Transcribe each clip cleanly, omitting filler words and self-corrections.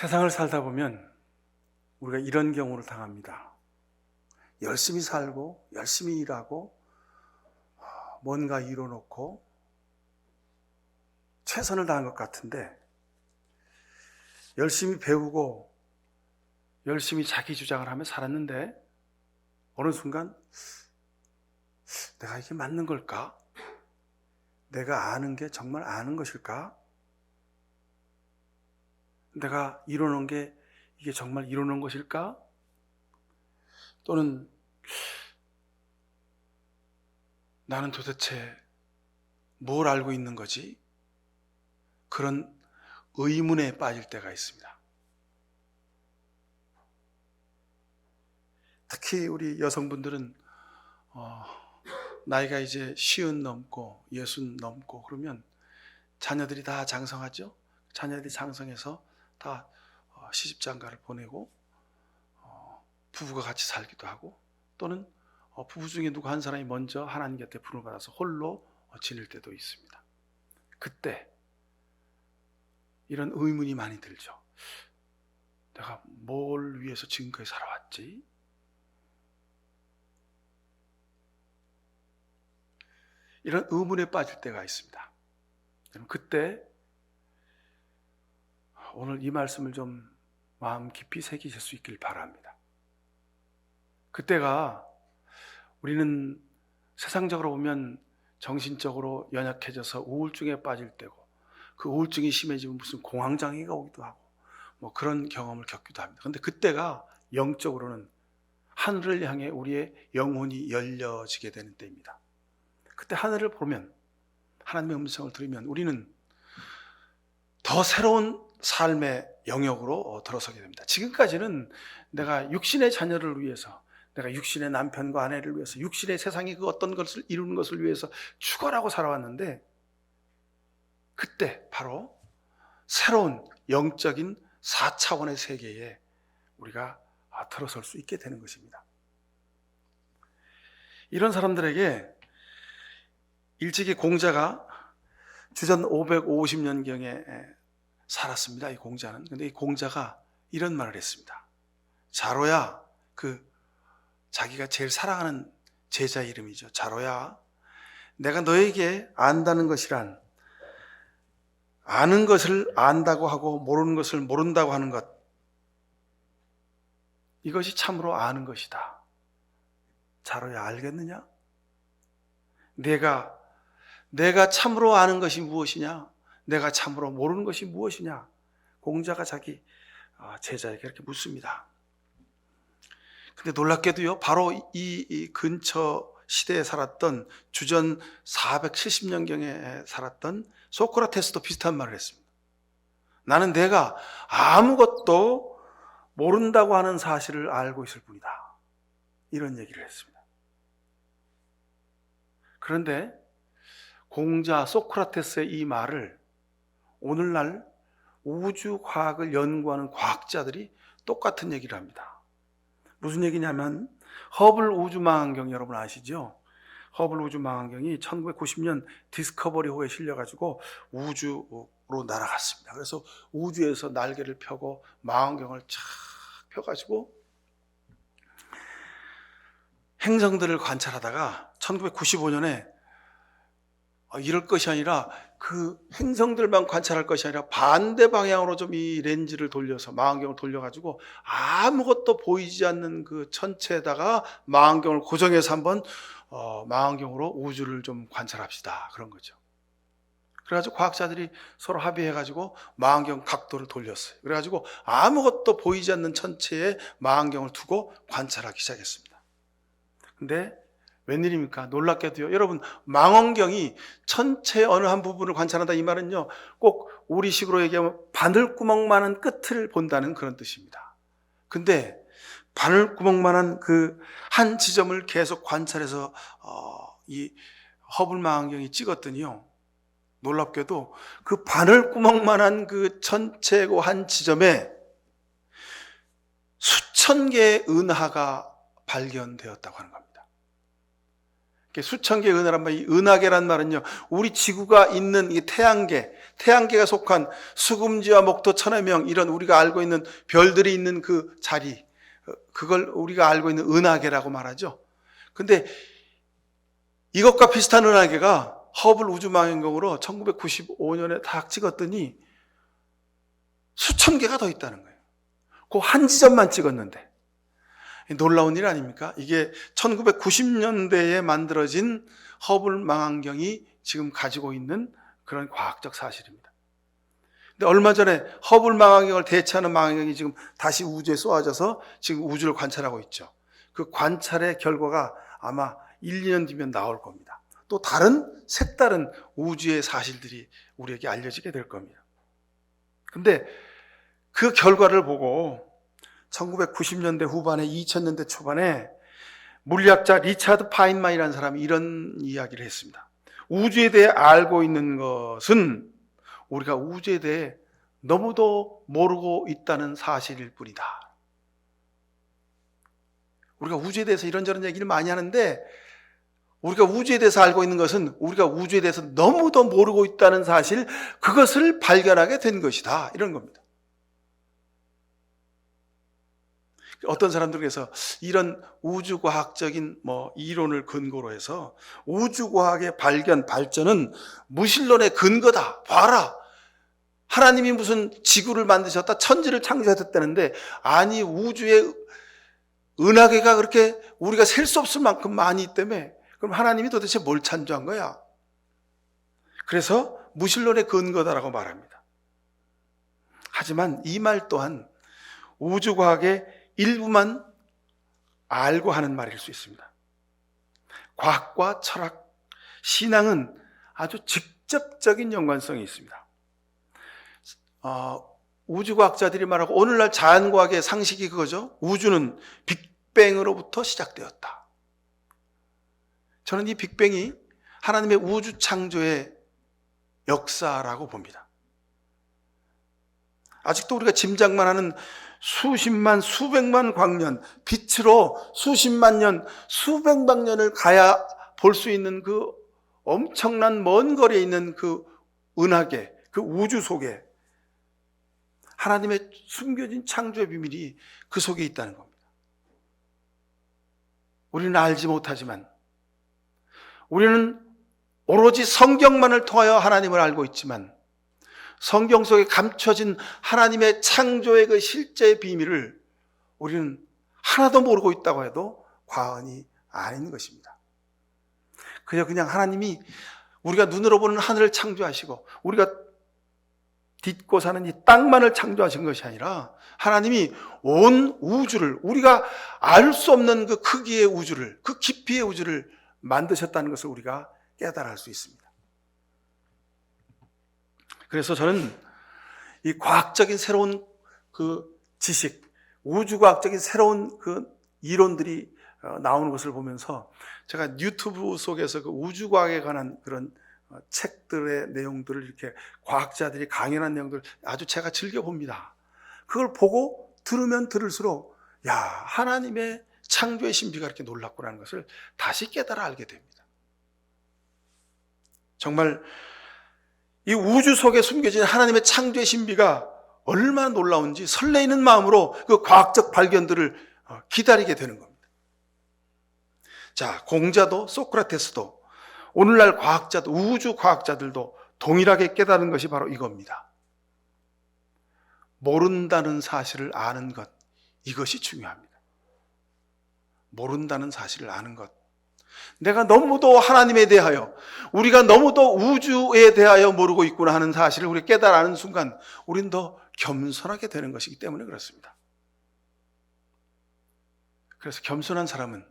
세상을 살다 보면 우리가 이런 경우를 당합니다. 열심히 살고 열심히 일하고 뭔가 이뤄놓고 최선을 다한 것 같은데, 열심히 배우고 열심히 자기 주장을 하며 살았는데 어느 순간 내가 이게 맞는 걸까? 내가 아는 게 정말 아는 것일까? 내가 이뤄놓은 게 이게 정말 이뤄놓은 것일까? 또는 나는 도대체 뭘 알고 있는 거지? 그런 의문에 빠질 때가 있습니다. 특히 우리 여성분들은 나이가 이제 50 넘고 60 넘고 그러면 자녀들이 다 장성하죠. 자녀들이 장성해서 다 시집장가를 보내고 부부가 같이 살기도 하고, 또는 부부 중에 누구 한 사람이 먼저 하나님 곁에 부름을 받아서 홀로 지낼 때도 있습니다. 그때 이런 의문이 많이 들죠. 내가 뭘 위해서 지금까지 살아왔지? 이런 의문에 빠질 때가 있습니다. 그때 오늘 이 말씀을 좀 마음 깊이 새기실 수 있길 바랍니다. 그때가 우리는 세상적으로 보면 정신적으로 연약해져서 우울증에 빠질 때고, 그 우울증이 심해지면 무슨 공황장애가 오기도 하고 그런 경험을 겪기도 합니다. 그런데 그때가 영적으로는 하늘을 향해 우리의 영혼이 열려지게 되는 때입니다. 그때 하늘을 보면, 하나님의 음성을 들으면 우리는 더 새로운 삶의 영역으로 들어서게 됩니다. 지금까지는 내가 육신의 자녀를 위해서, 내가 육신의 남편과 아내를 위해서, 육신의 세상의 그 어떤 것을 이루는 것을 위해서 죽어라고 살아왔는데, 그때 바로 새로운 영적인 4차원의 세계에 우리가 들어설 수 있게 되는 것입니다. 이런 사람들에게 일찍이 공자가 주전 550년경에 살았습니다. 이 공자는. 근데 이 공자가 이런 말을 했습니다. 자로야, 자기가 제일 사랑하는 제자 이름이죠. 자로야, 내가 너에게 안다는 것이란 아는 것을 안다고 하고 모르는 것을 모른다고 하는 것, 이것이 참으로 아는 것이다. 자로야, 알겠느냐? 내가 참으로 아는 것이 무엇이냐? 내가 참으로 모르는 것이 무엇이냐? 공자가 자기 제자에게 이렇게 묻습니다. 근데 놀랍게도요, 바로 이 근처 시대에 살았던 주전 470년경에 살았던 소크라테스도 비슷한 말을 했습니다. 나는 내가 아무것도 모른다고 하는 사실을 알고 있을 뿐이다. 이런 얘기를 했습니다. 그런데 공자 소크라테스의 이 말을 오늘날 우주과학을 연구하는 과학자들이 똑같은 얘기를 합니다. 무슨 얘기냐면, 허블 우주망원경 여러분 아시죠? 허블 우주망원경이 1990년 디스커버리호에 실려가지고 우주로 날아갔습니다. 그래서 우주에서 날개를 펴고 망원경을 쫙 펴가지고 행성들을 관찰하다가 1995년에 이럴 것이 아니라, 그 행성들만 관찰할 것이 아니라 반대 방향으로 좀 이 렌즈를 돌려서, 망원경을 돌려가지고 아무것도 보이지 않는 그 천체에다가 망원경을 고정해서 한번 망원경으로 우주를 좀 관찰합시다, 그런 거죠. 그래가지고 과학자들이 서로 합의해가지고 망원경 각도를 돌렸어요. 그래가지고 아무것도 보이지 않는 천체에 망원경을 두고 관찰하기 시작했습니다. 근데 웬일입니까? 놀랍게도요, 여러분, 망원경이 천체 어느 한 부분을 관찰한다, 이 말은요, 꼭 우리식으로 얘기하면 바늘구멍만한 끝을 본다는 그런 뜻입니다. 근데 바늘구멍만한 그 한 지점을 계속 관찰해서 이 허블 망원경이 찍었더니요, 놀랍게도 그 바늘구멍만한 그 천체고 한 지점에 수천 개의 은하가 발견되었다고 하는 겁니다. 수천 개의 은하란 말, 이 은하계란 말은요, 우리 지구가 있는 이 태양계가 속한 수금지와 목토 천해명, 이런 우리가 알고 있는 별들이 있는 그 자리, 그걸 우리가 알고 있는 은하계라고 말하죠. 근데 이것과 비슷한 은하계가 허블 우주망원경으로 1995년에 딱 찍었더니 수천 개가 더 있다는 거예요. 그 한 지점만 찍었는데. 놀라운 일 아닙니까? 이게 1990년대에 만들어진 허블 망원경이 지금 가지고 있는 그런 과학적 사실입니다. 근데 얼마 전에 허블 망원경을 대체하는 망원경이 지금 다시 우주에 쏘아져서 지금 우주를 관찰하고 있죠. 그 관찰의 결과가 아마 1, 2년 뒤면 나올 겁니다. 또 다른 색다른 우주의 사실들이 우리에게 알려지게 될 겁니다. 근데 그 결과를 보고 1990년대 후반에 2000년대 초반에 물리학자 리차드 파인만이라는 사람이 이런 이야기를 했습니다. 우주에 대해 알고 있는 것은 우리가 우주에 대해 너무도 모르고 있다는 사실일 뿐이다. 우리가 우주에 대해서 이런저런 얘기를 많이 하는데 우리가 우주에 대해서 알고 있는 것은 우리가 우주에 대해서 너무도 모르고 있다는 사실, 그것을 발견하게 된 것이다. 이런 겁니다. 어떤 사람들께서 이런 우주과학적인 이론을 근거로 해서 우주과학의 발전은 무신론의 근거다. 봐라. 하나님이 무슨 지구를 만드셨다, 천지를 창조하셨다는데, 아니 우주의 은하계가 그렇게 우리가 셀 수 없을 만큼 많이 있기 때문에 그럼 하나님이 도대체 뭘 창조한 거야? 그래서 무신론의 근거다라고 말합니다. 하지만 이 말 또한 우주과학의 일부만 알고 하는 말일 수 있습니다. 과학과 철학, 신앙은 아주 직접적인 연관성이 있습니다. 우주과학자들이 말하고 오늘날 자연과학의 상식이 그거죠. 우주는 빅뱅으로부터 시작되었다. 저는 이 빅뱅이 하나님의 우주 창조의 역사라고 봅니다. 아직도 우리가 짐작만 하는 수십만, 수백만 광년, 빛으로 수십만 년, 수백만 년을 가야 볼 수 있는 그 엄청난 먼 거리에 있는 그 은하계, 그 우주 속에 하나님의 숨겨진 창조의 비밀이 그 속에 있다는 겁니다. 우리는 알지 못하지만, 우리는 오로지 성경만을 통하여 하나님을 알고 있지만, 성경 속에 감춰진 하나님의 창조의 그 실제의 비밀을 우리는 하나도 모르고 있다고 해도 과언이 아닌 것입니다. 그냥 하나님이 우리가 눈으로 보는 하늘을 창조하시고 우리가 딛고 사는 이 땅만을 창조하신 것이 아니라 하나님이 온 우주를, 우리가 알 수 없는 그 크기의 우주를, 그 깊이의 우주를 만드셨다는 것을 우리가 깨달아 알 수 있습니다. 그래서 저는 이 과학적인 새로운 그 지식, 우주과학적인 새로운 그 이론들이 나오는 것을 보면서 제가 유튜브 속에서 그 우주과학에 관한 그런 책들의 내용들을 이렇게 과학자들이 강연한 내용들을 아주 제가 즐겨봅니다. 그걸 보고 들으면 들을수록 하나님의 창조의 신비가 이렇게 놀랍구나는 것을 다시 깨달아 알게 됩니다. 정말 이 우주 속에 숨겨진 하나님의 창조의 신비가 얼마나 놀라운지 설레이는 마음으로 그 과학적 발견들을 기다리게 되는 겁니다. 자, 공자도 소크라테스도 오늘날 과학자도, 우주 과학자들도 동일하게 깨달은 것이 바로 이겁니다. 모른다는 사실을 아는 것, 이것이 중요합니다. 모른다는 사실을 아는 것. 내가 너무도 하나님에 대하여, 우리가 너무도 우주에 대하여 모르고 있구나 하는 사실을 우리가 깨달아는 순간 우리는 더 겸손하게 되는 것이기 때문에 그렇습니다. 그래서 겸손한 사람은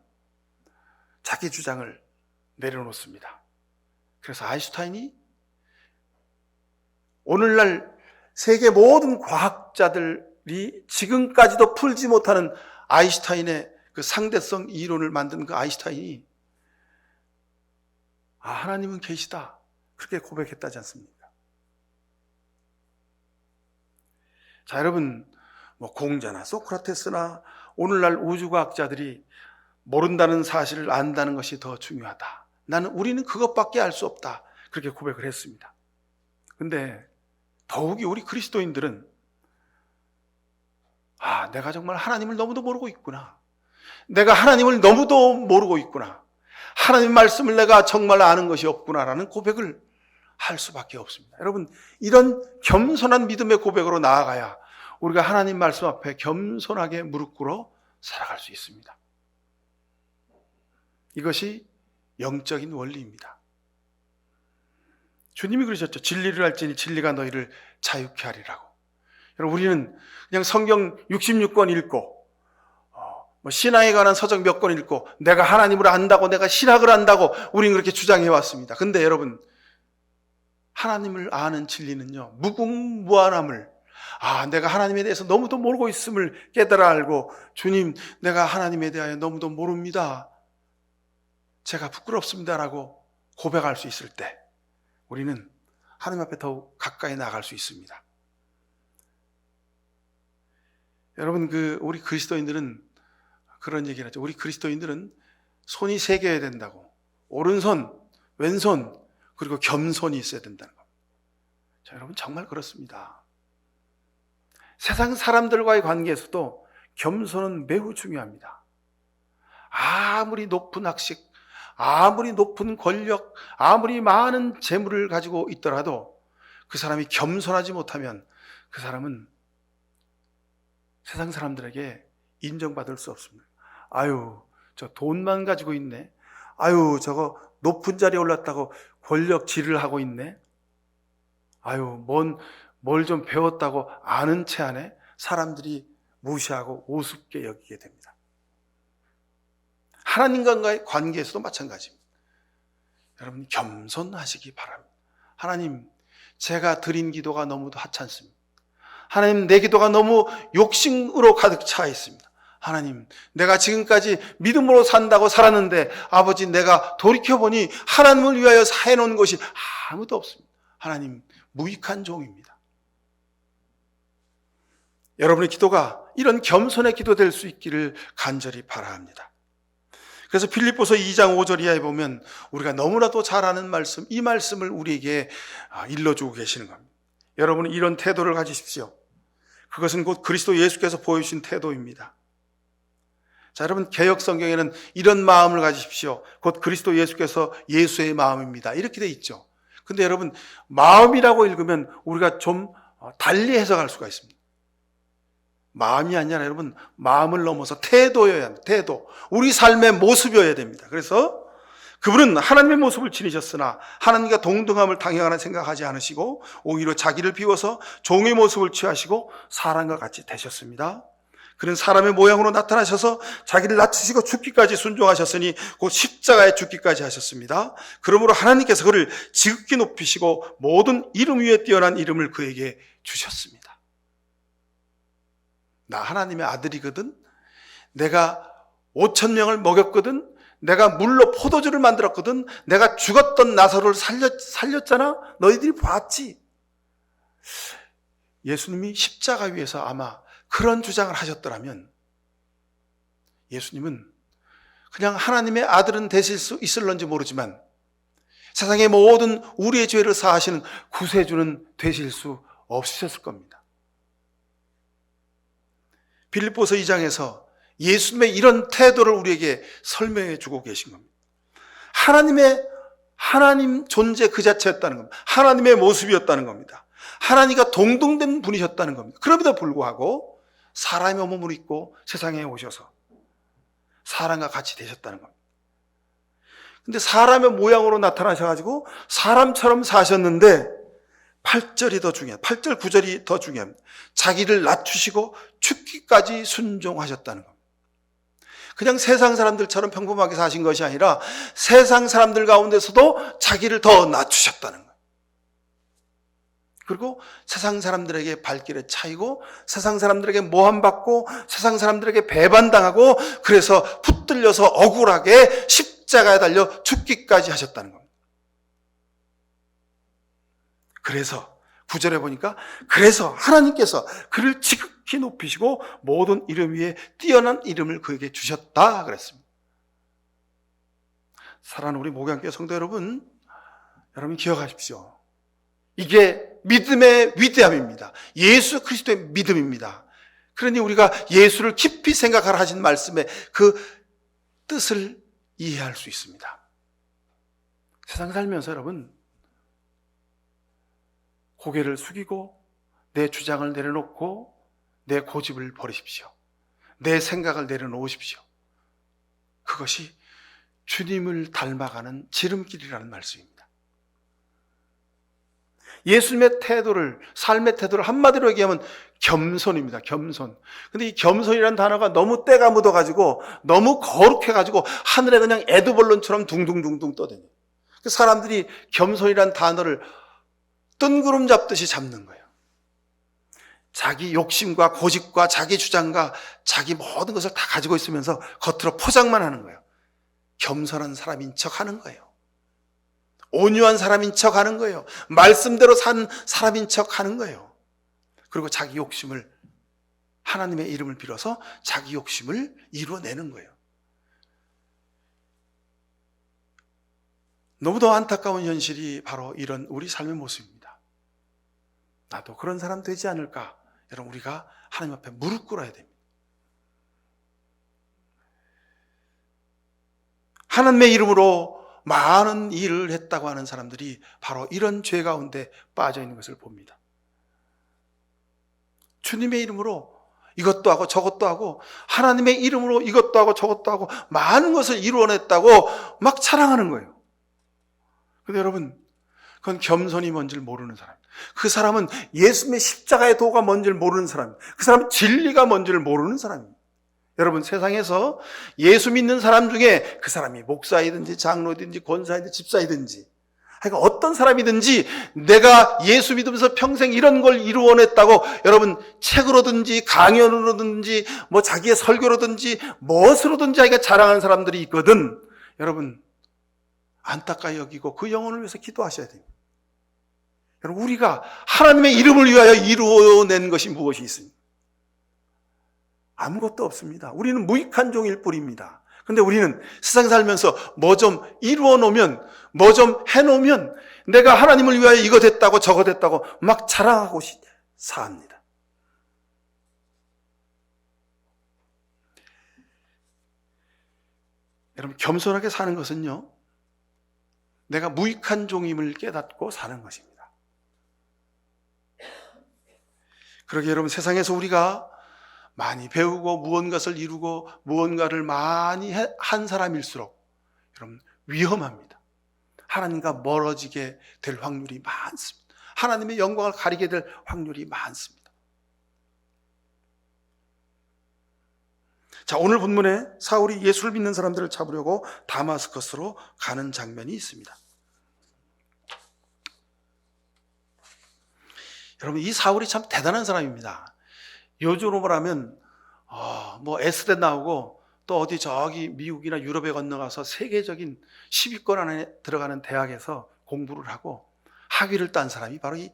자기 주장을 내려놓습니다. 그래서 아인슈타인이 오늘날 세계 모든 과학자들이 지금까지도 풀지 못하는 아인슈타인의 그 상대성 이론을 만든 그 아인슈타인이 하나님은 계시다, 그렇게 고백했다지 않습니까? 자, 여러분, 공자나 소크라테스나 오늘날 우주과학자들이 모른다는 사실을 안다는 것이 더 중요하다, 우리는 그것밖에 알 수 없다. 그렇게 고백을 했습니다. 근데 더욱이 우리 그리스도인들은 내가 정말 하나님을 너무도 모르고 있구나. 내가 하나님을 너무도 모르고 있구나. 하나님 말씀을 내가 정말 아는 것이 없구나라는 고백을 할 수밖에 없습니다. 여러분, 이런 겸손한 믿음의 고백으로 나아가야 우리가 하나님 말씀 앞에 겸손하게 무릎 꿇어 살아갈 수 있습니다. 이것이 영적인 원리입니다. 주님이 그러셨죠. 진리를 알지니 진리가 너희를 자유케 하리라고. 여러분, 우리는 그냥 성경 66권 읽고 신앙에 관한 서적 몇 권 읽고 내가 하나님을 안다고, 내가 신학을 안다고 우리는 그렇게 주장해 왔습니다. 근데 여러분, 하나님을 아는 진리는요, 무궁무한함을, 내가 하나님에 대해서 너무도 모르고 있음을 깨달아 알고, 주님, 내가 하나님에 대하여 너무도 모릅니다, 제가 부끄럽습니다라고 고백할 수 있을 때 우리는 하나님 앞에 더욱 가까이 나갈 수 있습니다. 여러분, 우리 그리스도인들은 그런 얘기를 하죠. 우리 그리스도인들은 손이 세 개여야 된다고. 오른손, 왼손, 그리고 겸손이 있어야 된다는 겁니다. 자, 여러분, 정말 그렇습니다. 세상 사람들과의 관계에서도 겸손은 매우 중요합니다. 아무리 높은 학식, 아무리 높은 권력, 아무리 많은 재물을 가지고 있더라도 그 사람이 겸손하지 못하면 그 사람은 세상 사람들에게 인정받을 수 없습니다. 저 돈만 가지고 있네. 저거 높은 자리에 올랐다고 권력질을 하고 있네. 뭘 좀 배웠다고 아는 체 안에 사람들이 무시하고 우습게 여기게 됩니다. 하나님과의 관계에서도 마찬가지입니다. 여러분, 겸손하시기 바랍니다. 하나님, 제가 드린 기도가 너무도 하찮습니다. 하나님, 내 기도가 너무 욕심으로 가득 차 있습니다. 하나님, 내가 지금까지 믿음으로 산다고 살았는데 아버지, 내가 돌이켜보니 하나님을 위하여 해놓은 것이 아무도 없습니다. 하나님, 무익한 종입니다. 여러분의 기도가 이런 겸손의 기도 될 수 있기를 간절히 바라합니다. 그래서 빌립보서 2장 5절 이하에 보면 우리가 너무나도 잘 아는 말씀, 이 말씀을 우리에게 일러주고 계시는 겁니다. 여러분은 이런 태도를 가지십시오. 그것은 곧 그리스도 예수께서 보여주신 태도입니다. 자, 여러분, 개역 성경에는 이런 마음을 가지십시오. 곧 그리스도 예수께서 예수의 마음입니다, 이렇게 돼 있죠. 근데 여러분, 마음이라고 읽으면 우리가 좀 달리 해석할 수가 있습니다. 마음이 아니라 여러분, 마음을 넘어서 태도여야 합니다. 태도. 우리 삶의 모습이어야 됩니다. 그래서 그분은 하나님의 모습을 지니셨으나 하나님과 동등함을 당연하게 생각하지 않으시고 오히려 자기를 비워서 종의 모습을 취하시고 사람과 같이 되셨습니다. 그는 사람의 모양으로 나타나셔서 자기를 낮추시고 죽기까지 순종하셨으니 곧 십자가에 죽기까지 하셨습니다. 그러므로 하나님께서 그를 지극히 높이시고 모든 이름 위에 뛰어난 이름을 그에게 주셨습니다. 나 하나님의 아들이거든. 내가 5,000명을 먹였거든. 내가 물로 포도주를 만들었거든. 내가 죽었던 나사로를 살렸잖아. 너희들이 봤지. 예수님이 십자가 위에서 아마 그런 주장을 하셨더라면 예수님은 그냥 하나님의 아들은 되실 수 있을런지 모르지만 세상의 모든 우리의 죄를 사하시는 구세주는 되실 수 없으셨을 겁니다. 빌립보서 2장에서 예수님의 이런 태도를 우리에게 설명해 주고 계신 겁니다. 하나님 존재 그 자체였다는 겁니다. 하나님의 모습이었다는 겁니다. 하나님과 동등된 분이셨다는 겁니다. 그럼에도 불구하고 사람의 몸을 입고 세상에 오셔서 사람과 같이 되셨다는 겁니다. 근데 사람의 모양으로 나타나셔가지고 사람처럼 사셨는데 8절이 더 중요해요. 8절 9절이 더 중요합니다. 자기를 낮추시고 죽기까지 순종하셨다는 겁니다. 그냥 세상 사람들처럼 평범하게 사신 것이 아니라 세상 사람들 가운데서도 자기를 더 낮추셨다는 거예요. 그리고 세상 사람들에게 발길에 차이고 세상 사람들에게 모함받고 세상 사람들에게 배반당하고 그래서 붙들려서 억울하게 십자가에 달려 죽기까지 하셨다는 겁니다. 그래서 9절에 보니까 그래서 하나님께서 그를 지극히 높이시고 모든 이름 위에 뛰어난 이름을 그에게 주셨다 그랬습니다. 사랑하는 우리 목양교회 성도 여러분, 여러분 기억하십시오. 이게 믿음의 위대함입니다. 예수 그리스도의 믿음입니다. 그러니 우리가 예수를 깊이 생각하라 하신 말씀의 그 뜻을 이해할 수 있습니다. 세상 살면서 여러분, 고개를 숙이고 내 주장을 내려놓고 내 고집을 버리십시오. 내 생각을 내려놓으십시오. 그것이 주님을 닮아가는 지름길이라는 말씀입니다. 예수님의 태도를, 삶의 태도를 한마디로 얘기하면 겸손입니다. 겸손. 근데 이 겸손이라는 단어가 너무 때가 묻어가지고 너무 거룩해가지고 하늘에 그냥 에드벌룬처럼 둥둥둥둥 떠다녀요. 사람들이 겸손이라는 단어를 뜬구름 잡듯이 잡는 거예요. 자기 욕심과 고집과 자기 주장과 자기 모든 것을 다 가지고 있으면서 겉으로 포장만 하는 거예요. 겸손한 사람인 척 하는 거예요. 온유한 사람인 척 하는 거예요. 말씀대로 산 사람인 척 하는 거예요. 그리고 자기 욕심을, 하나님의 이름을 빌어서 자기 욕심을 이루어내는 거예요. 너무도 안타까운 현실이 바로 이런 우리 삶의 모습입니다. 나도 그런 사람 되지 않을까? 여러분, 우리가 하나님 앞에 무릎 꿇어야 됩니다. 하나님의 이름으로 많은 일을 했다고 하는 사람들이 바로 이런 죄 가운데 빠져 있는 것을 봅니다. 주님의 이름으로 이것도 하고 저것도 하고, 하나님의 이름으로 이것도 하고 저것도 하고 많은 것을 이루어냈다고 막 자랑하는 거예요. 근데 여러분, 그건 겸손이 뭔지를 모르는 사람. 그 사람은 예수님의 십자가의 도가 뭔지를 모르는 사람. 그 사람은 진리가 뭔지를 모르는 사람입니다. 여러분, 세상에서 예수 믿는 사람 중에 그 사람이 목사이든지 장로이든지 권사이든지 집사이든지, 그러니까 어떤 사람이든지 내가 예수 믿으면서 평생 이런 걸 이루어냈다고 여러분 책으로든지 강연으로든지 뭐 자기의 설교로든지 무엇으로든지 자기가 자랑하는 사람들이 있거든. 여러분, 안타까이 여기고 그 영혼을 위해서 기도하셔야 됩니다. 여러분, 우리가 하나님의 이름을 위하여 이루어낸 것이 무엇이 있습니까? 아무것도 없습니다. 우리는 무익한 종일 뿐입니다. 근데 우리는 세상 살면서 뭐 좀 이루어 놓으면, 뭐 좀 해놓으면 내가 하나님을 위하여 이거 됐다고 저거 됐다고 막 자랑하고 삽니다. 여러분, 겸손하게 사는 것은요, 내가 무익한 종임을 깨닫고 사는 것입니다. 그러게 여러분, 세상에서 우리가 많이 배우고 무언가를 이루고 무언가를 많이 한 사람일수록 여러분 위험합니다. 하나님과 멀어지게 될 확률이 많습니다. 하나님의 영광을 가리게 될 확률이 많습니다. 자, 오늘 본문에 사울이 예수를 믿는 사람들을 잡으려고 다마스커스로 가는 장면이 있습니다. 여러분, 이 사울이 참 대단한 사람입니다. 요즘으로 말하면 뭐 S대 나오고 또 어디 저기 미국이나 유럽에 건너가서 세계적인 10위권 안에 들어가는 대학에서 공부를 하고 학위를 딴 사람이 바로 이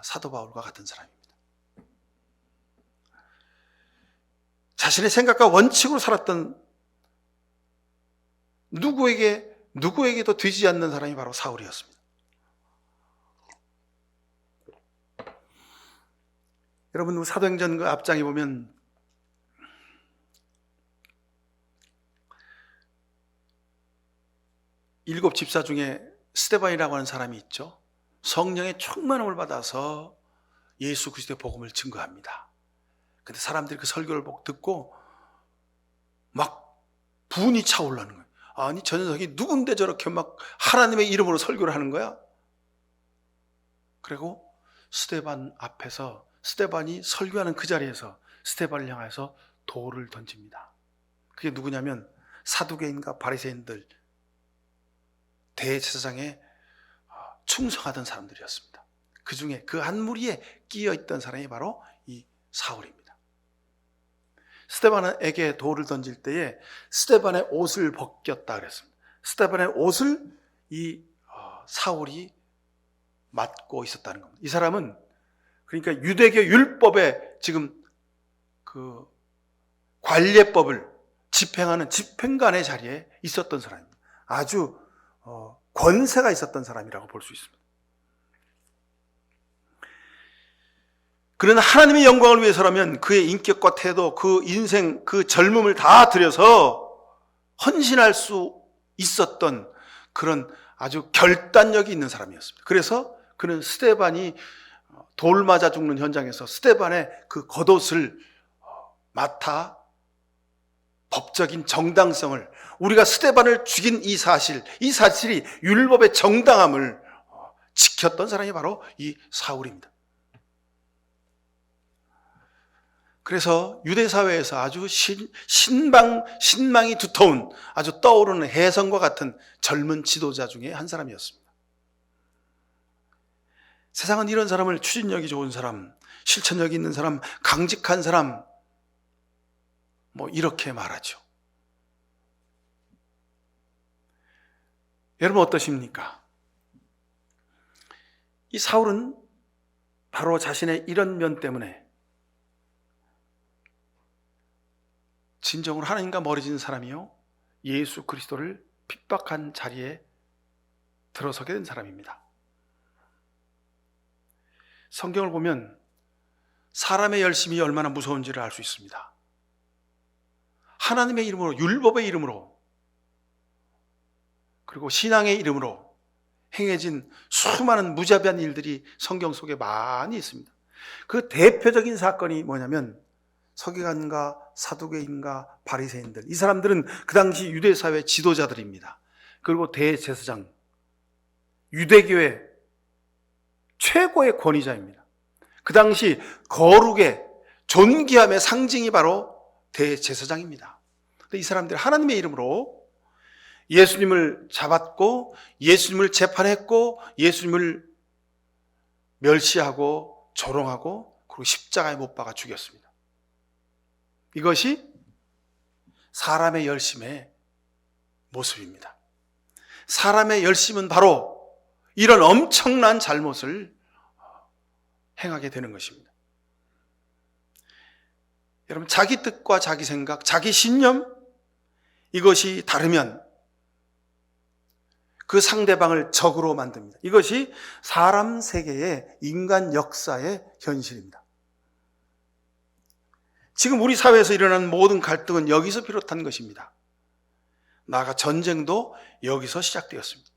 사도 바울과 같은 사람입니다. 자신의 생각과 원칙으로 살았던, 누구에게도 뒤지지 않는 사람이 바로 사울이었습니다. 여러분, 사도행전 그 앞장에 보면 일곱 집사 중에 스데반이라고 하는 사람이 있죠. 성령의 충만함을 받아서 예수 그리스도의 복음을 증거합니다. 근데 사람들이 그 설교를 듣고 막 분이 차올라는 거예요. 아니, 저 녀석이 누군데 저렇게 막 하나님의 이름으로 설교를 하는 거야? 그리고 스데반 앞에서, 스데반이 설교하는 그 자리에서 스데반을 향해서 돌을 던집니다. 그게 누구냐면 사두개인과 바리새인들, 대제사장에 충성하던 사람들이었습니다. 그 중에 그 한 무리에 끼어있던 사람이 바로 이 사울입니다. 스데반에게 돌을 던질 때에 스데반의 옷을 벗겼다 그랬습니다. 스데반의 옷을 이 사울이 맡고 있었다는 겁니다. 이 사람은 그러니까 유대교 율법에 지금 그 관례법을 집행하는 집행관의 자리에 있었던 사람입니다. 아주 권세가 있었던 사람이라고 볼 수 있습니다. 그는 하나님의 영광을 위해서라면 그의 인격과 태도, 그 인생, 그 젊음을 다 들여서 헌신할 수 있었던 그런 아주 결단력이 있는 사람이었습니다. 그래서 그는 스데반이 돌 맞아 죽는 현장에서 스데반의 그 겉옷을 맡아 법적인 정당성을, 우리가 스데반을 죽인 이 사실이 율법의 정당함을 지켰던 사람이 바로 이 사울입니다. 그래서 유대 사회에서 아주 신망이 두터운, 아주 떠오르는 혜성과 같은 젊은 지도자 중에 한 사람이었습니다. 세상은 이런 사람을 추진력이 좋은 사람, 실천력이 있는 사람, 강직한 사람, 이렇게 말하죠. 여러분 어떠십니까? 이 사울은 바로 자신의 이런 면 때문에 진정으로 하나님과 멀어진 사람이요, 예수 그리스도를 핍박한 자리에 들어서게 된 사람입니다. 성경을 보면 사람의 열심이 얼마나 무서운지를 알 수 있습니다. 하나님의 이름으로, 율법의 이름으로, 그리고 신앙의 이름으로 행해진 수많은 무자비한 일들이 성경 속에 많이 있습니다. 그 대표적인 사건이 뭐냐면 서기관과 사두개인과 바리새인들, 이 사람들은 그 당시 유대사회 지도자들입니다. 그리고 대제사장, 유대교의 최고의 권위자입니다. 그 당시 거룩의 존귀함의 상징이 바로 대제사장입니다. 근데 이 사람들이 하나님의 이름으로 예수님을 잡았고, 예수님을 재판했고, 예수님을 멸시하고 조롱하고, 그리고 십자가에 못 박아 죽였습니다. 이것이 사람의 열심의 모습입니다. 사람의 열심은 바로 이런 엄청난 잘못을 행하게 되는 것입니다. 여러분, 자기 뜻과 자기 생각, 자기 신념, 이것이 다르면 그 상대방을 적으로 만듭니다. 이것이 사람 세계의 인간 역사의 현실입니다. 지금 우리 사회에서 일어나는 모든 갈등은 여기서 비롯한 것입니다. 나아가 전쟁도 여기서 시작되었습니다.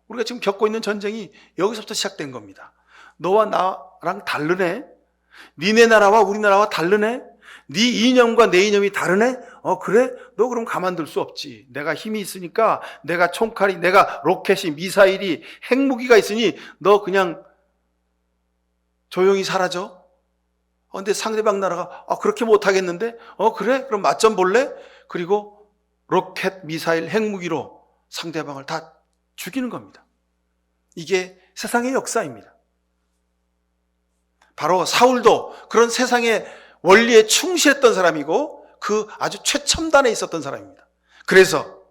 우리가 지금 겪고 있는 전쟁이 여기서부터 시작된 겁니다. 너와 나랑 다르네? 니네 나라와 우리나라와 다르네? 네 이념과 내 이념이 다르네? 그래? 너 그럼 가만둘 수 없지. 내가 힘이 있으니까, 내가 총칼이, 내가 로켓이, 미사일이, 핵무기가 있으니 너 그냥 조용히 사라져? 근데 상대방 나라가 그렇게 못하겠는데? 그래? 그럼 맞점 볼래? 그리고 로켓, 미사일, 핵무기로 상대방을 다 죽이는 겁니다. 이게 세상의 역사입니다. 바로 사울도 그런 세상의 원리에 충실했던 사람이고 그 아주 최첨단에 있었던 사람입니다. 그래서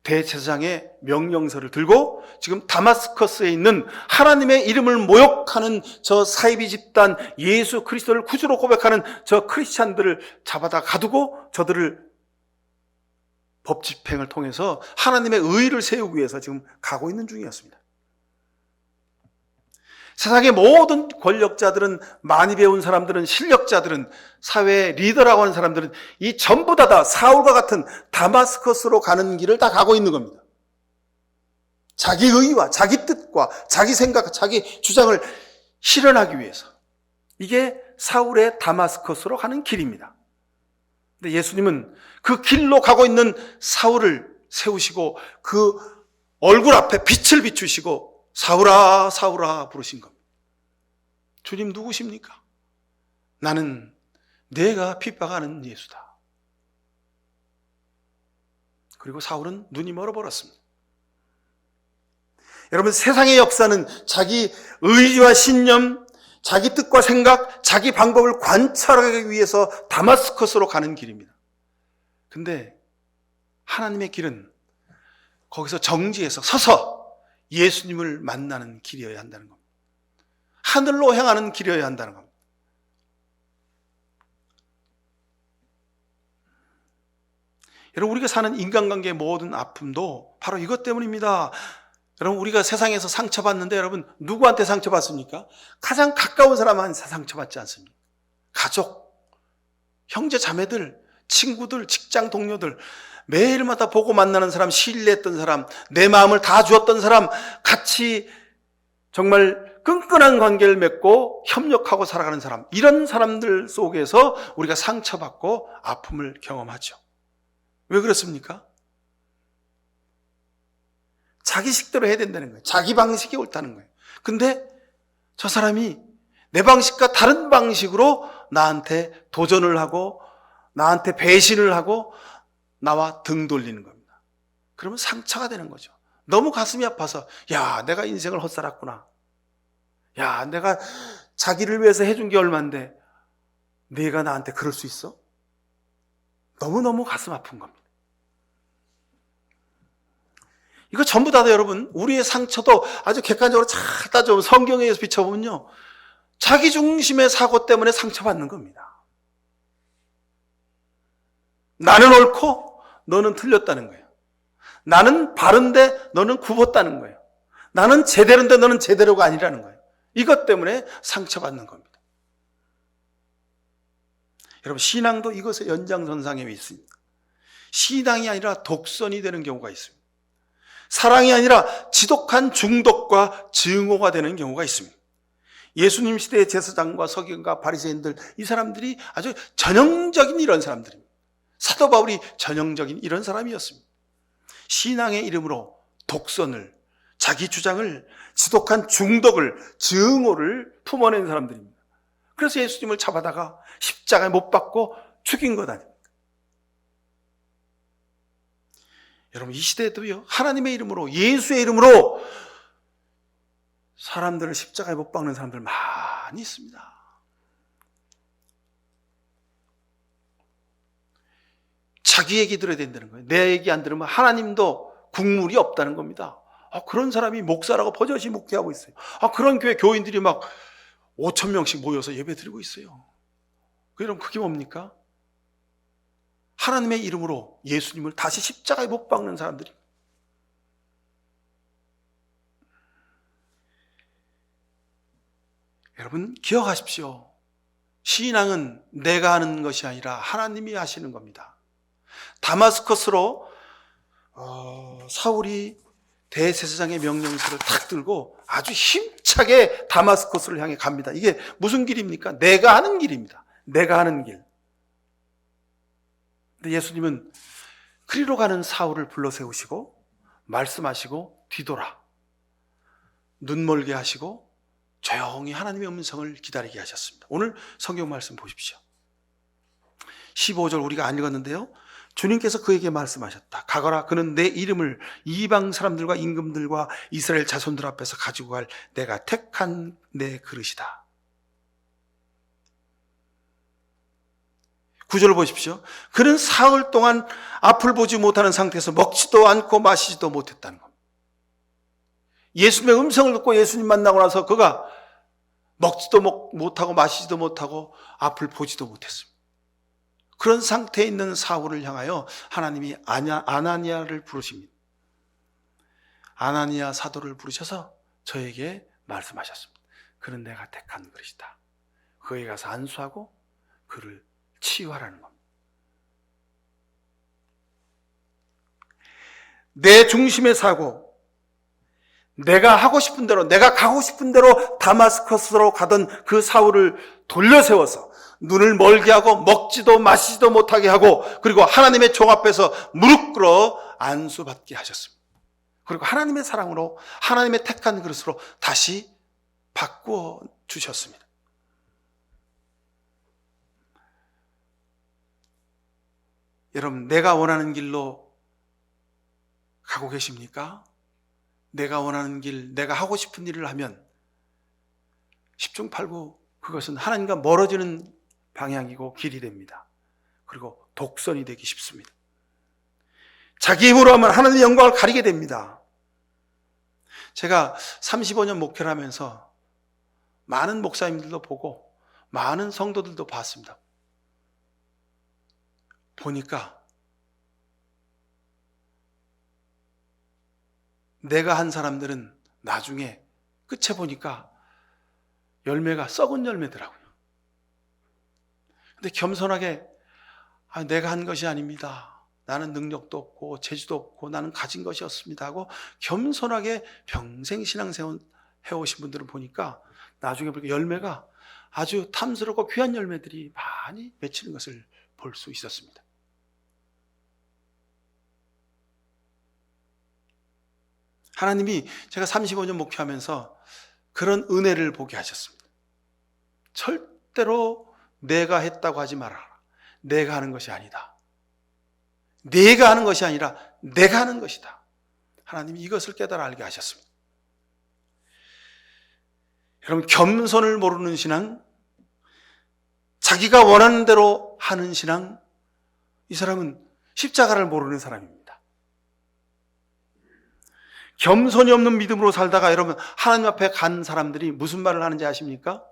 대제사장의 명령서를 들고 지금 다마스커스에 있는 하나님의 이름을 모욕하는 저 사이비 집단, 예수 그리스도를 구주로 고백하는 저 크리스찬들을 잡아다 가두고 저들을 법 집행을 통해서 하나님의 의를 세우기 위해서 지금 가고 있는 중이었습니다. 세상의 모든 권력자들은, 많이 배운 사람들은, 실력자들은, 사회 리더라고 하는 사람들은 이 전부 다 사울과 같은 다마스커스로 가는 길을 다 가고 있는 겁니다. 자기 의와 자기 뜻과 자기 생각, 자기 주장을 실현하기 위해서. 이게 사울의 다마스커스로 가는 길입니다. 근데 예수님은 그 길로 가고 있는 사울을 세우시고 그 얼굴 앞에 빛을 비추시고 사울아, 사울아 부르신 겁니다. 주님 누구십니까? 나는 내가 핍박하는 예수다. 그리고 사울은 눈이 멀어버렸습니다. 여러분, 세상의 역사는 자기 의지와 신념, 자기 뜻과 생각, 자기 방법을 관찰하기 위해서 다마스커스로 가는 길입니다. 근데 하나님의 길은 거기서 정지해서 서서 예수님을 만나는 길이어야 한다는 겁니다. 하늘로 향하는 길이어야 한다는 겁니다. 여러분, 우리가 사는 인간관계의 모든 아픔도 바로 이것 때문입니다. 여러분, 우리가 세상에서 상처받는데 여러분 누구한테 상처받습니까? 가장 가까운 사람한테 상처받지 않습니까? 가족, 형제 자매들, 친구들, 직장 동료들, 매일마다 보고 만나는 사람, 신뢰했던 사람, 내 마음을 다 주었던 사람, 같이 정말 끈끈한 관계를 맺고 협력하고 살아가는 사람, 이런 사람들 속에서 우리가 상처받고 아픔을 경험하죠. 왜 그렇습니까? 자기 식대로 해야 된다는 거예요. 자기 방식이 옳다는 거예요. 근데 저 사람이 내 방식과 다른 방식으로 나한테 도전을 하고 나한테 배신을 하고 나와 등 돌리는 겁니다. 그러면 상처가 되는 거죠. 너무 가슴이 아파서 야, 내가 인생을 헛살았구나. 야, 내가 자기를 위해서 해준 게 얼만데 네가 나한테 그럴 수 있어? 너무너무 가슴 아픈 겁니다. 이거 전부 다 여러분, 우리의 상처도 아주 객관적으로 잘 따져 성경에서 비춰보면요, 자기 중심의 사고 때문에 상처받는 겁니다. 나는 옳고 너는 틀렸다는 거예요. 나는 바른데 너는 굽었다는 거예요. 나는 제대로인데 너는 제대로가 아니라는 거예요. 이것 때문에 상처받는 겁니다. 여러분, 신앙도 이것의 연장선상에 있습니다. 신앙이 아니라 독선이 되는 경우가 있습니다. 사랑이 아니라 지독한 중독과 증오가 되는 경우가 있습니다. 예수님 시대의 제사장과 서기관과 바리새인들, 이 사람들이 아주 전형적인 이런 사람들입니다. 사도 바울이 전형적인 이런 사람이었습니다. 신앙의 이름으로 독선을, 자기 주장을, 지독한 중독을, 증오를 품어낸 사람들입니다. 그래서 예수님을 잡아다가 십자가에 못 박고 죽인 것 아닙니까? 여러분, 이 시대에도요, 하나님의 이름으로, 예수의 이름으로 사람들을 십자가에 못 박는 사람들 많이 있습니다. 자기 얘기 들어야 된다는 거예요. 내 얘기 안 들으면 하나님도 국물이 없다는 겁니다. 그런 사람이 목사라고 버젓이 목회하고 있어요. 그런 교회 교인들이 막 5천 명씩 모여서 예배 드리고 있어요. 그럼 그게 뭡니까? 하나님의 이름으로 예수님을 다시 십자가에 못 박는 사람들이. 여러분, 기억하십시오. 신앙은 내가 하는 것이 아니라 하나님이 하시는 겁니다. 다마스커스로 사울이 대제사장의 명령서를 탁 들고 아주 힘차게 다마스커스를 향해 갑니다. 이게 무슨 길입니까? 내가 하는 길입니다. 내가 하는 길. 근데 예수님은 그리로 가는 사울을 불러 세우시고 말씀하시고 뒤돌아 눈 멀게 하시고 조용히 하나님의 음성을 기다리게 하셨습니다. 오늘 성경 말씀 보십시오. 15절 우리가 안 읽었는데요, 주님께서 그에게 말씀하셨다. 가거라, 그는 내 이름을 이방 사람들과 임금들과 이스라엘 자손들 앞에서 가지고 갈 내가 택한 내 그릇이다. 9절을 보십시오. 그는 사흘 동안 앞을 보지 못하는 상태에서 먹지도 않고 마시지도 못했다는 겁니다. 예수님의 음성을 듣고 예수님 만나고 나서 그가 먹지도 못하고 마시지도 못하고 앞을 보지도 못했습니다. 그런 상태에 있는 사울을 향하여 하나님이 아나니아를 부르십니다. 아나니아 사도를 부르셔서 저에게 말씀하셨습니다. 그는 내가 택한 그릇이다. 그에 가서 안수하고 그를 치유하라는 겁니다. 내 중심의 사고, 내가 하고 싶은 대로, 내가 가고 싶은 대로 다마스커스로 가던 그 사울을 돌려세워서 눈을 멀게 하고 먹지도 마시지도 못하게 하고, 그리고 하나님의 종 앞에서 무릎 꿇어 안수받게 하셨습니다. 그리고 하나님의 사랑으로 하나님의 택한 그릇으로 다시 바꾸어 주셨습니다. 여러분, 내가 원하는 길로 가고 계십니까? 내가 원하는 길, 내가 하고 싶은 일을 하면 10중 8구 그것은 하나님과 멀어지는 방향이고 길이 됩니다. 그리고 독선이 되기 쉽습니다. 자기 힘으로 하면 하나님의 영광을 가리게 됩니다. 제가 35년 목회를 하면서 많은 목사님들도 보고 많은 성도들도 봤습니다. 보니까 내가 한 사람들은 나중에 끝에 보니까 열매가 썩은 열매더라고요. 근데 겸손하게 내가 한 것이 아닙니다. 나는 능력도 없고 재주도 없고 나는 가진 것이 없습니다 하고 겸손하게 평생 신앙생활 해오신 분들을 보니까 나중에 보니까 열매가 아주 탐스럽고 귀한 열매들이 많이 맺히는 것을 볼 수 있었습니다. 하나님이 제가 35년 목회하면서 그런 은혜를 보게 하셨습니다. 절대로 내가 했다고 하지 말아라. 내가 하는 것이 아니다. 내가 하는 것이 아니라 내가 하는 것이다. 하나님이 이것을 깨달아 알게 하셨습니다. 여러분, 겸손을 모르는 신앙, 자기가 원하는 대로 하는 신앙, 이 사람은 십자가를 모르는 사람입니다. 겸손이 없는 믿음으로 살다가 여러분 하나님 앞에 간 사람들이 무슨 말을 하는지 아십니까?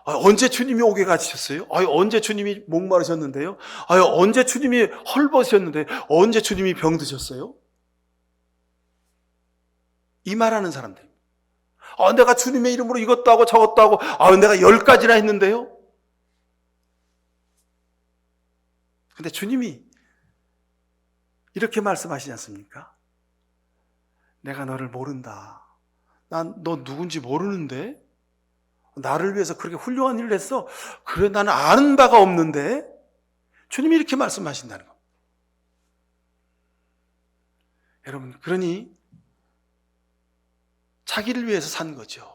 언제 주님이 오게 가르치셨어요? 언제 주님이 목마르셨는데요? 언제 주님이 헐벗으셨는데? 언제 주님이 병드셨어요? 이 말하는 사람들. 내가 주님의 이름으로 이것도 하고 저것도 하고 내가 10가지나 했는데요? 근데 주님이 이렇게 말씀하시지 않습니까? 내가 너를 모른다. 난 너 누군지 모르는데? 나를 위해서 그렇게 훌륭한 일을 했어? 그래, 나는 아는 바가 없는데? 주님이 이렇게 말씀하신다는 겁니다. 여러분, 그러니 자기를 위해서 산 거죠.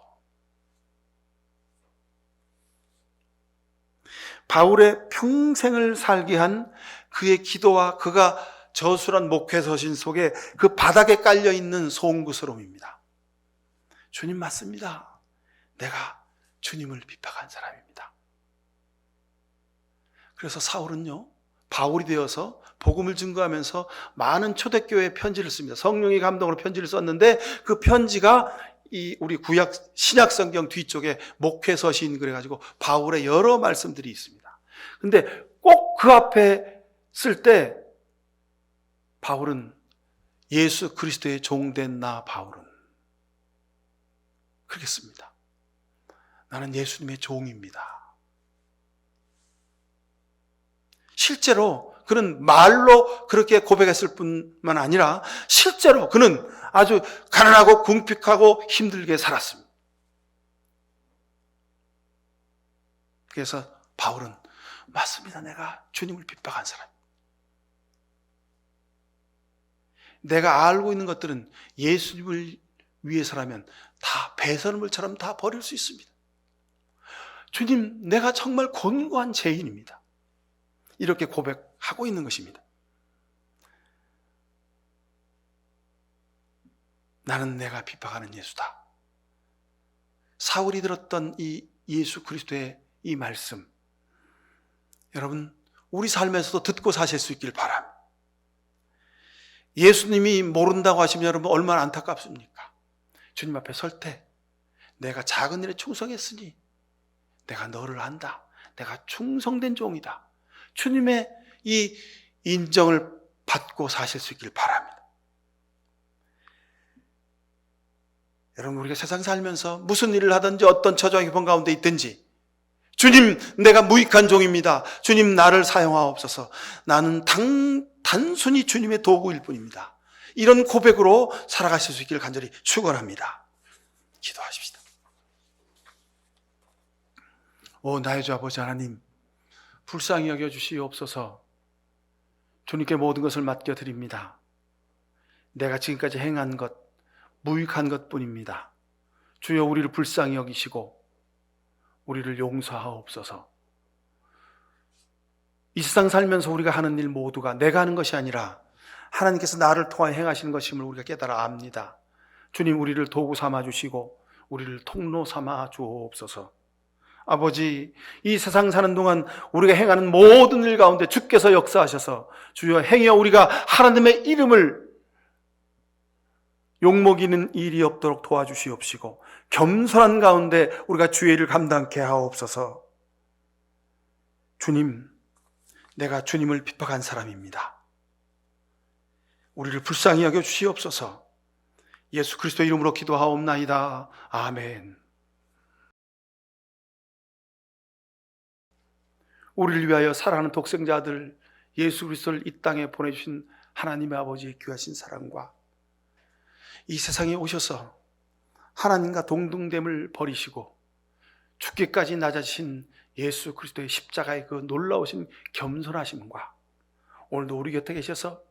바울의 평생을 살게 한 그의 기도와 그가 저술한 목회 서신 속에 그 바닥에 깔려있는 송구스러움입니다. 주님 맞습니다. 내가 주님을 핍박한 사람입니다. 그래서 사울은요, 바울이 되어서 복음을 증거하면서 많은 초대교회에 편지를 씁니다. 성령의 감동으로 편지를 썼는데 그 편지가 우리 구약 신약 성경 뒤쪽에 목회 서신 그래가지고 바울의 여러 말씀들이 있습니다. 근데 꼭 그 앞에 쓸 때 바울은 예수 그리스도의 종된 나 바울은 그렇게 씁니다. 나는 예수님의 종입니다. 실제로 그는 말로 그렇게 고백했을 뿐만 아니라 실제로 그는 아주 가난하고 궁핍하고 힘들게 살았습니다. 그래서 바울은 맞습니다. 내가 주님을 핍박한 사람. 내가 알고 있는 것들은 예수님을 위해서라면 다 배설물처럼 다 버릴 수 있습니다. 주님, 내가 정말 곤고한 죄인입니다. 이렇게 고백하고 있는 것입니다. 나는 내가 핍박하는 예수다. 사울이 들었던 이 예수 그리스도의 이 말씀, 여러분 우리 삶에서도 듣고 사실 수 있길 바랍니다. 예수님이 모른다고 하시면 여러분 얼마나 안타깝습니까? 주님 앞에 설 때 내가 작은 일에 충성했으니 내가 너를 안다. 내가 충성된 종이다. 주님의 이 인정을 받고 사실 수 있길 바랍니다. 여러분, 우리가 세상 살면서 무슨 일을 하든지 어떤 처状형편 가운데 있든지 주님, 내가 무익한 종입니다. 주님, 나를 사용하옵소서. 나는 단순히 주님의 도구일 뿐입니다. 이런 고백으로 살아가실 수 있기를 간절히 축원합니다. 기도하십시다. 오 나의 주 아버지 하나님, 불쌍히 여겨주시옵소서. 주님께 모든 것을 맡겨드립니다. 내가 지금까지 행한 것 무익한 것뿐입니다. 주여, 우리를 불쌍히 여기시고 우리를 용서하옵소서. 이 세상 살면서 우리가 하는 일 모두가 내가 하는 것이 아니라 하나님께서 나를 통하여 행하시는 것임을 우리가 깨달아 압니다. 주님, 우리를 도구 삼아 주시고 우리를 통로 삼아 주옵소서. 아버지, 이 세상 사는 동안 우리가 행하는 모든 일 가운데 주께서 역사하셔서 주여 행여 우리가 하나님의 이름을 욕먹이는 일이 없도록 도와주시옵시고 겸손한 가운데 우리가 주의 일을 감당케 하옵소서. 주님, 내가 주님을 핍박한 사람입니다. 우리를 불쌍히 여겨 주시옵소서. 예수 그리스도 이름으로 기도하옵나이다. 아멘. 우리를 위하여 사랑하는 독생자 아들 예수 그리스도를 이 땅에 보내주신 하나님의 아버지의 귀하신 사랑과 이 세상에 오셔서 하나님과 동등됨을 버리시고 죽기까지 낮아지신 예수 그리스도의 십자가의 그 놀라우신 겸손하심과 오늘도 우리 곁에 계셔서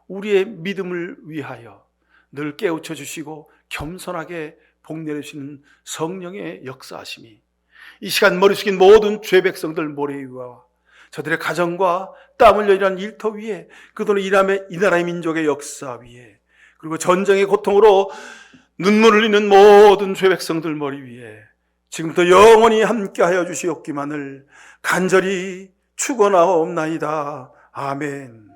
우리의 믿음을 위하여 늘 깨우쳐 주시고 겸손하게 복 내려주시는 성령의 역사하심이 이 시간 머리 숙인 모든 죄 백성들 모래 위와 저들의 가정과 땀 흘려 일하는 일터 위에 그들은 이 나라의 민족의 역사 위에 그리고 전쟁의 고통으로 눈물을 흘리는 모든 죄 백성들 머리 위에 지금부터 영원히 함께하여 주시옵기만을 간절히 축원하옵나이다. 아멘.